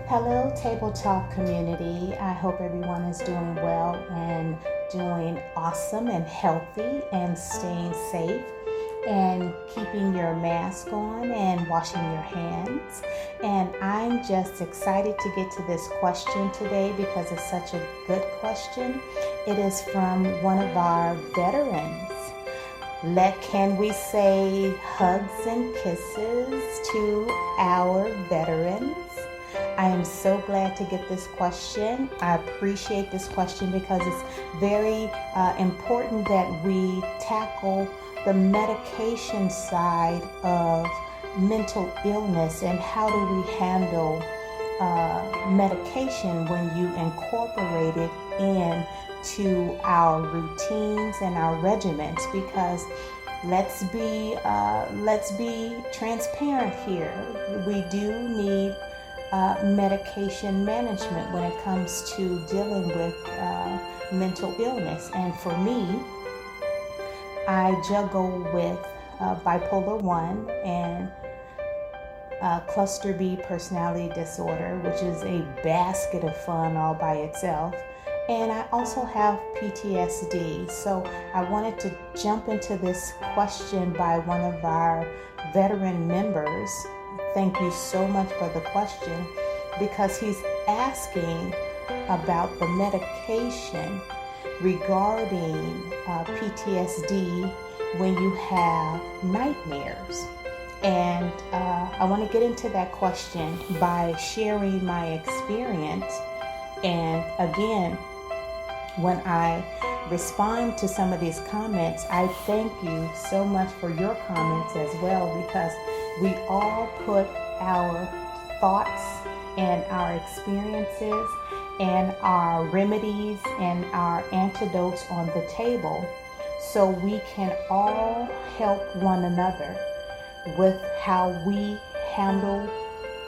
Hello, Table Talk community. I hope everyone is doing well and doing awesome and healthy and staying safe and keeping your mask on and washing your hands. And I'm just excited to get to this question today because it's such a good question. It is from one of our veterans. Can we say hugs and kisses to our veterans? I am so glad to get this question. I appreciate this question because it's very important that we tackle the medication side of mental illness and how do we handle medication when you incorporate it into our routines and our regimens, because let's be transparent here. We do need medication management when it comes to dealing with mental illness. And for me, I juggle with bipolar 1 and cluster B personality disorder, which is a basket of fun all by itself. And I also have PTSD. So I wanted to jump into this question by one of our veteran members. Thank you so much for the question, because he's asking about the medication regarding PTSD when you have nightmares. And I want to get into that question by sharing my experience. And again, when I respond to some of these comments, I thank you so much for your comments as well, because we all put our thoughts and our experiences and our remedies and our antidotes on the table so we can all help one another with how we handle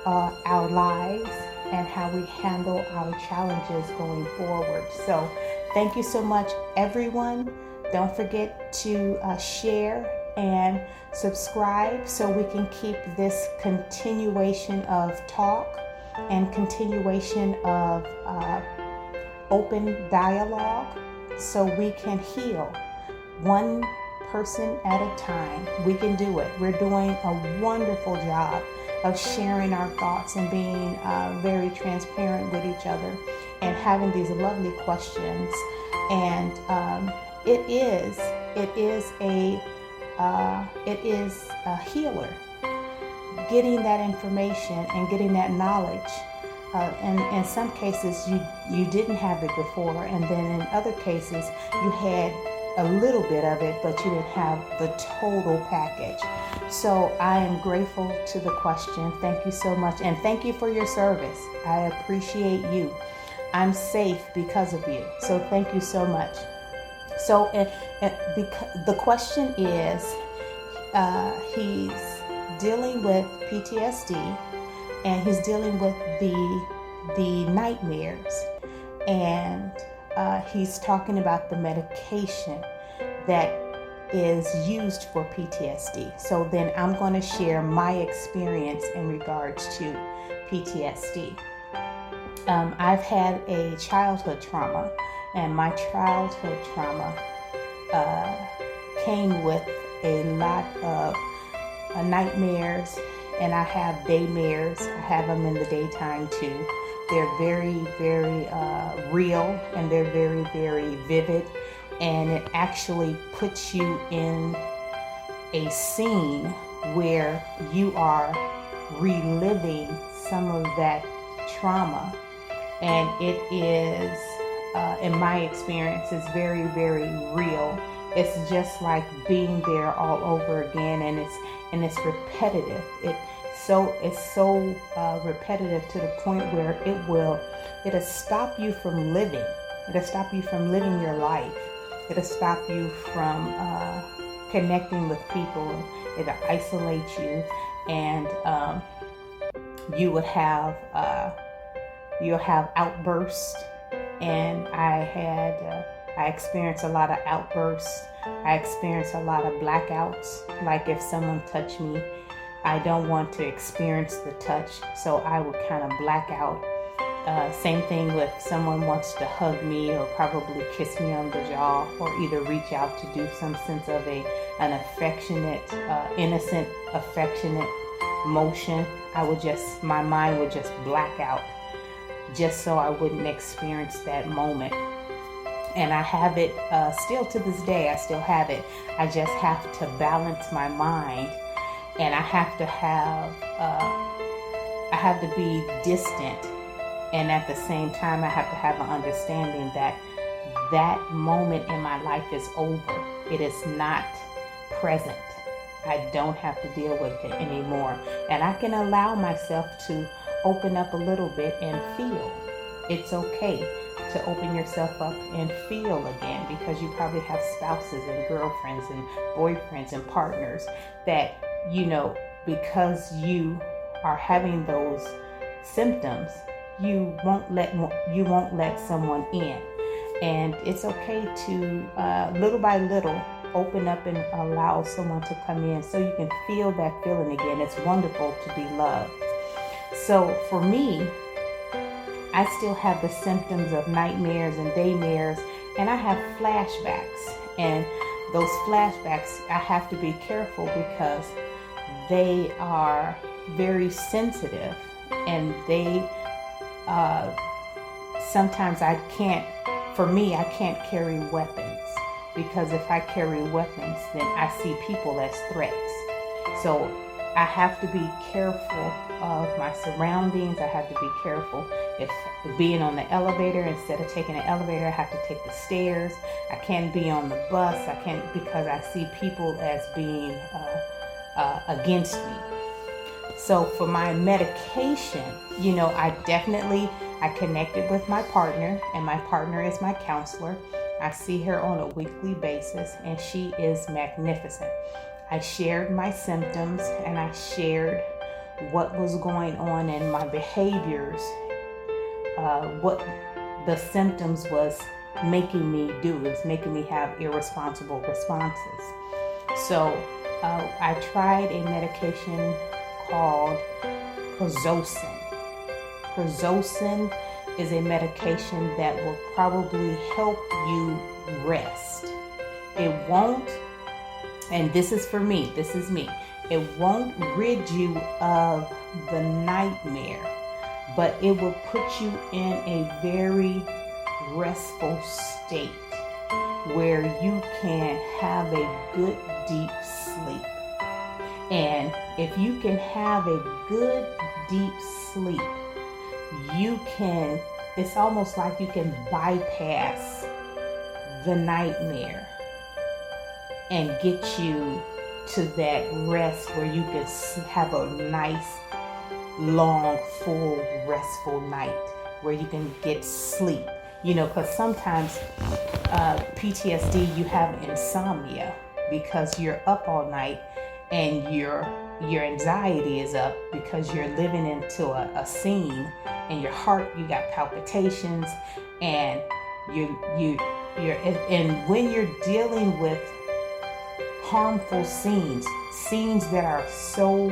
our lives and how we handle our challenges going forward. So thank you so much, everyone. Don't forget to share and subscribe so we can keep this continuation of talk and continuation of open dialogue so we can heal one person at a time. We can do it. We're doing a wonderful job of sharing our thoughts and being very transparent with each other and having these lovely questions. And it is a healer getting that information and getting that knowledge. And in some cases you didn't have it before, and then in other cases you had a little bit of it, but you didn't have the total package. So I am grateful to the question. Thank you so much, and thank you for your service. I appreciate you. I'm safe because of you. So thank you so much. So the question is, he's dealing with PTSD and he's dealing with the nightmares, and he's talking about the medication that is used for PTSD. So then I'm going to share my experience in regards to PTSD. I've had a childhood trauma, and my childhood trauma came with a lot of nightmares, and I have daymares. I have them in the daytime too. They're very, very real, and they're very, very vivid, and it actually puts you in a scene where you are reliving some of that trauma. And it is, in my experience, it's very, very real. It's just like being there all over again, and it's repetitive. It's so repetitive to the point where it'll stop you from living. It'll stop you from living your life. It'll stop you from connecting with people. It'll isolate you, and you'll have outbursts. And I experienced a lot of outbursts. I experienced a lot of blackouts. Like if someone touched me, I don't want to experience the touch, so I would kind of black out Same thing with someone wants to hug me or probably kiss me on the jaw, or either reach out to do some sense of an affectionate, innocent, affectionate motion. My mind would just black out just so I wouldn't experience that moment. And I have it still to this day. I still have it. I just have to balance my mind, and I have to be distant. And at the same time, I have to have an understanding that that moment in my life is over. It is not present. I don't have to deal with it anymore. And I can allow myself to open up a little bit and feel. It's okay to open yourself up and feel again, because you probably have spouses and girlfriends and boyfriends and partners that, because you are having those symptoms, you won't let someone in. And it's okay to little by little open up and allow someone to come in so you can feel that feeling again. It's wonderful to be loved. So for me, I still have the symptoms of nightmares and daymares, and I have flashbacks. And those flashbacks, I have to be careful because they are very sensitive, and they sometimes I can't carry weapons, because if I carry weapons, then I see people as threats. So I have to be careful of my surroundings. I have to be careful if being on the elevator, instead of taking the elevator, I have to take the stairs. I can't be on the bus. I can't, because I see people as being against me. So for my medication, I connected with my partner, and my partner is my counselor. I see her on a weekly basis, and she is magnificent. I shared my symptoms, and I shared what was going on in my behaviors, what the symptoms was making me do. It was making me have irresponsible responses. So I tried a medication called Prazosin. Prazosin is a medication that will probably help you rest. It won't, and this is for me, this is me, it won't rid you of the nightmare, but it will put you in a very restful state where you can have a good deep sleep. And if you can have a good deep sleep, it's almost like you can bypass the nightmare and get you to that rest where you can have a nice, long, full, restful night where you can get sleep. Because sometimes PTSD, you have insomnia because you're up all night, and your anxiety is up because you're living into a scene, and your heart, you got palpitations, and and when you're dealing with harmful scenes that are so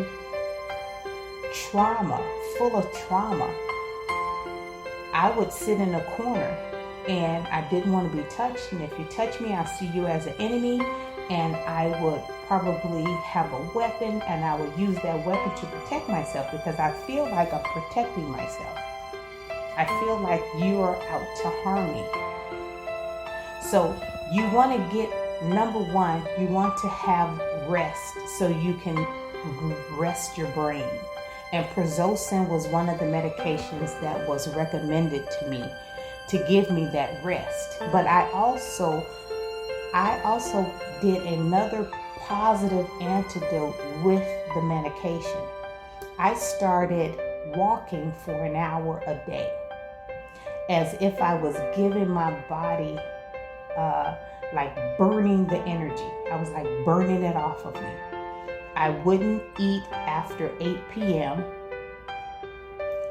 full of trauma, I would sit in a corner, and I didn't want to be touched. And if you touch me, I see you as an enemy, and I would probably have a weapon, and I would use that weapon to protect myself, because I feel like I'm protecting myself. I feel like you are out to harm me. So you want to get, number one, you want to have rest so you can rest your brain. And Prazosin was one of the medications that was recommended to me to give me that rest. But I also did another positive antidote with the medication. I started walking for an hour a day, as if I was giving my body like burning the energy. I was like burning it off of me. I wouldn't eat after 8 p.m.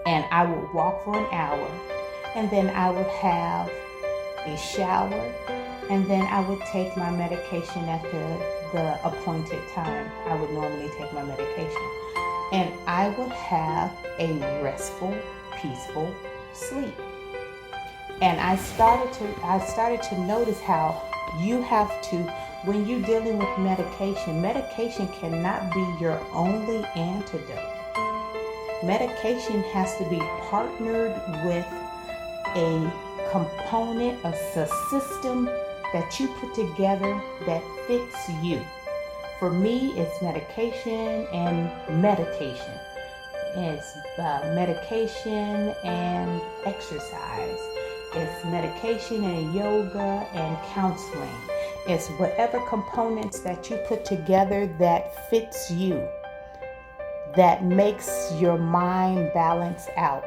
and I would walk for an hour, and then I would have a shower, and then I would take my medication at the appointed time. I would normally take my medication, and I would have a restful, peaceful sleep. And I started to notice how you have to, when you're dealing with medication cannot be your only antidote. Medication has to be partnered with a component, a system that you put together that fits you. For me, it's medication and meditation. It's medication and exercise. It's medication and yoga and counseling. It's whatever components that you put together that fits you, that makes your mind balance out.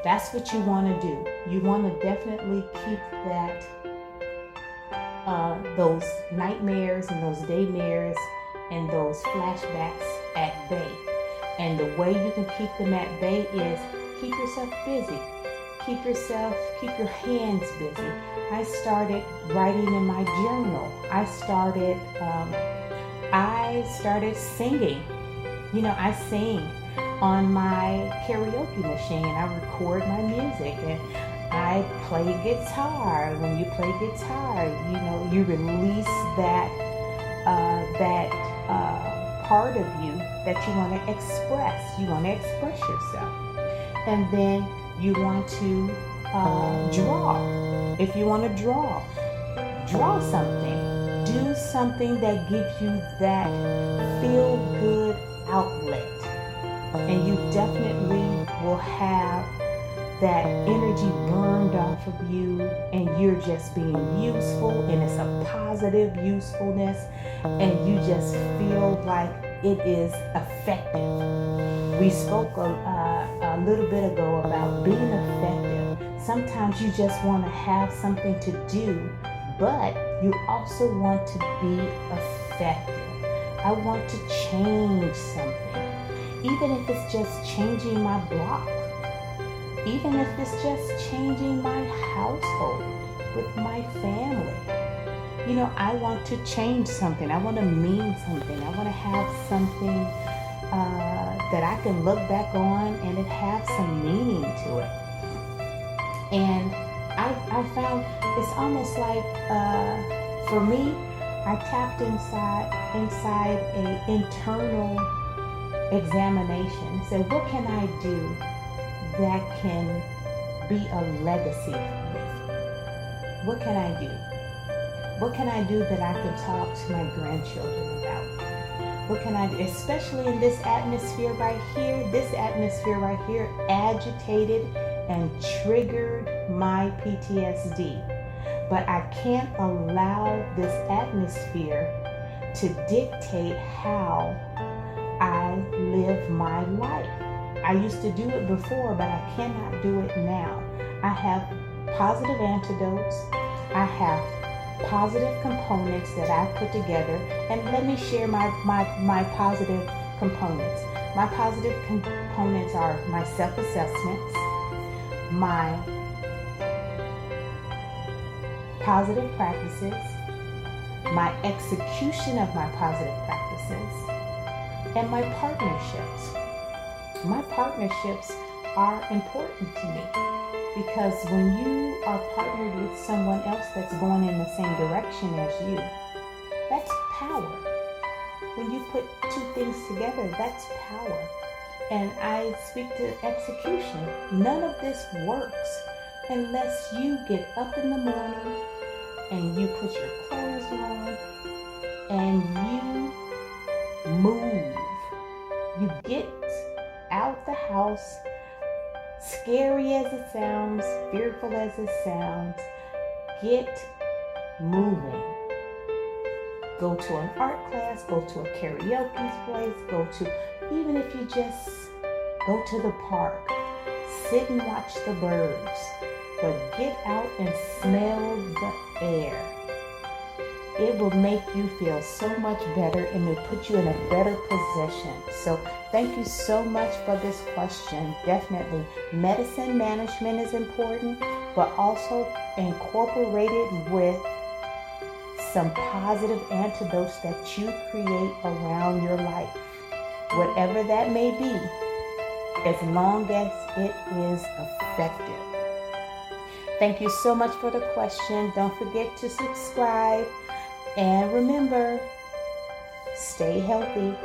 That's what you want to do. You want to definitely keep that, those nightmares and those daymares and those flashbacks at bay. And the way you can keep them at bay is keep yourself busy. Keep your hands busy. I started writing in my journal. I started singing. I sing on my karaoke machine. I record my music and I play guitar. When you play guitar, you release that part of you that you want to express. You want to express yourself. And then you want to draw. If you want to draw something. Do something that gives you that feel-good outlet. And you definitely will have that energy burned off of you, and you're just being useful, and it's a positive usefulness, and you just feel like it is effective. We spoke a little bit ago about being effective. Sometimes you just want to have something to do, but you also want to be effective. I want to change something. Even if it's just changing my block. Even if it's just changing my household with my family. I want to change something. I want to mean something. I want to have something that I can look back on and it has some meaning to it. And I found it's almost like, for me, I tapped inside an internal examination and said, what can I do that can be a legacy for me? What can I do? What can I do that I can talk to my grandchildren about? What can I do? Especially in this atmosphere right here. This atmosphere right here agitated and triggered my PTSD. But I can't allow this atmosphere to dictate how I live my life. I used to do it before, but I cannot do it now. I have positive antidotes. I have positive components that I put together. And let me share my positive components. My positive components are my self-assessments, my positive practices, my execution of my positive practices, and my partnerships. My partnerships are important to me because when you are partnered with someone else that's going in the same direction as you, that's power. When you put two things together, that's power. And I speak to execution. None of this works unless you get up in the morning and you put your clothes on and you move. You get out the house, scary as it sounds, fearful as it sounds, get moving. Go to an art class, go to a karaoke place, even if you just go to the park, sit and watch the birds, but get out and smell the air. It will make you feel so much better and will put you in a better position. So thank you so much for this question. Definitely, medicine management is important, but also incorporate it with some positive antidotes that you create around your life. Whatever that may be, as long as it is effective. Thank you so much for the question. Don't forget to subscribe. And remember, stay healthy.